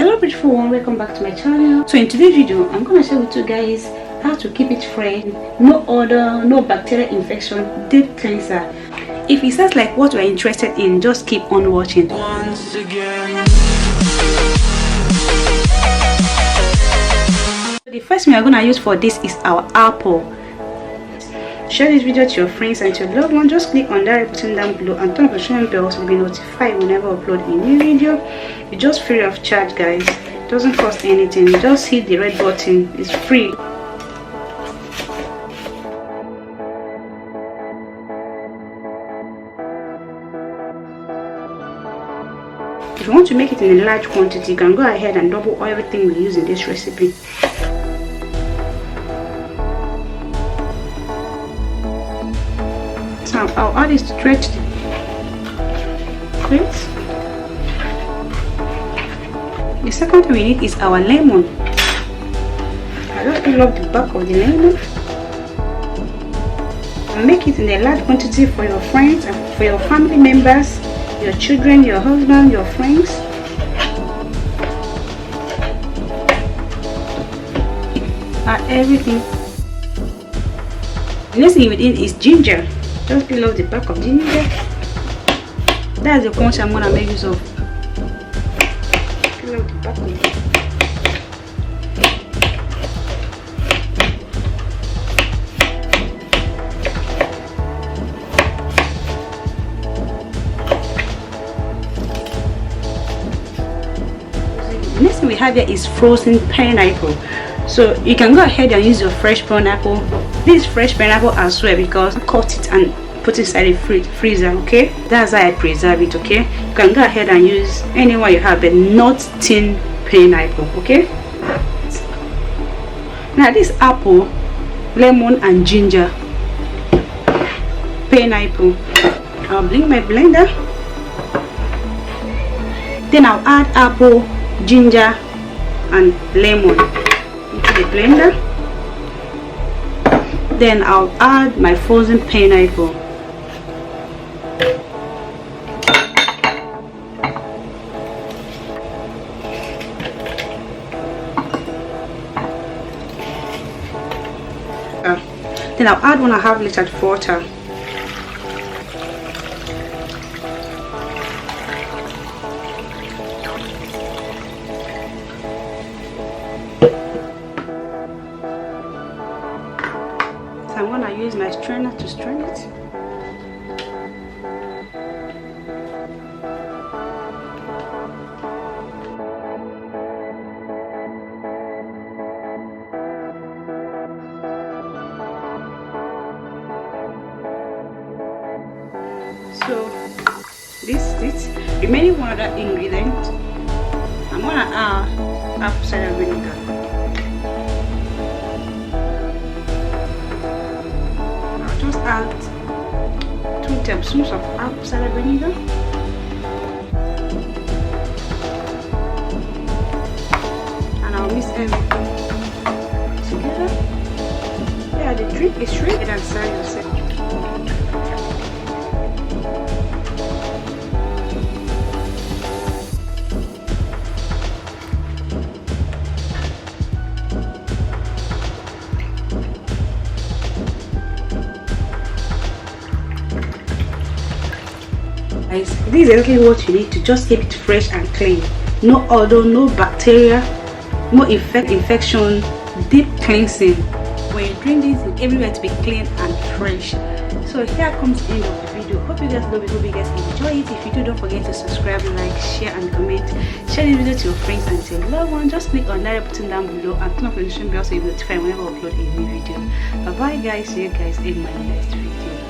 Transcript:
Hello beautiful one, welcome back to my channel. So in today's video I'm gonna share with you guys how to keep it fresh, no odor, no bacterial infection, deep cleanser. If it sounds like what you're interested in, just keep on watching. Once again. The first thing we're gonna use for this is our apple. Share this video to your friends and to your loved one. Just click on that red button down below and turn on the notification bell to be notified whenever I upload a new video. It's just free of charge, guys. It doesn't cost anything. You just hit the red button. It's free. If you want to make it in a large quantity, you can go ahead and double everything we use in this recipe. So I'll add this stretched grapes. The second thing we need is our lemon. I just peel off the back of the lemon and make it in a large quantity for your friends and for your family members, your children, your husband, your friends. Add everything. The next thing within is ginger. Just peel off the back of ginger. That's the quantity I'm gonna make use of. Peel off the back of it. The next thing we have here is frozen pineapple. So you can go ahead and use your fresh pineapple. This fresh pineapple as well, because I cut it and put it inside the freezer. Okay, that's how I preserve it. Okay, you can go ahead and use anyone you have, but not tin pineapple. Okay, now this apple, lemon and ginger, pineapple, I'll blend my blender. Then I'll add apple, ginger and lemon into the blender. Then I'll add my frozen pineapple. Then I'll add 1.5 liters of water. I'm going to use my strainer to strain it. So this is it. Remaining one other ingredient, I'm going to add apple cider vinegar. Add 2 tablespoons of apple cider vinegar, and I'll mix everything together. Yeah, the trick is shake it and serve yourself. Guys, this is exactly what you need to just keep it fresh and clean. No odor, no bacteria, no infection, deep cleansing. When you drink this, everywhere to be clean and fresh. So here comes the end of the video. Hope you guys love it, hope you guys enjoy it. If you do, don't forget to subscribe, like, share and comment. Share this video to your friends and to your loved one. Just click on that button down below and turn on the notification bell so you'll be notified whenever I upload a new video. Bye bye guys, see you guys in my next video.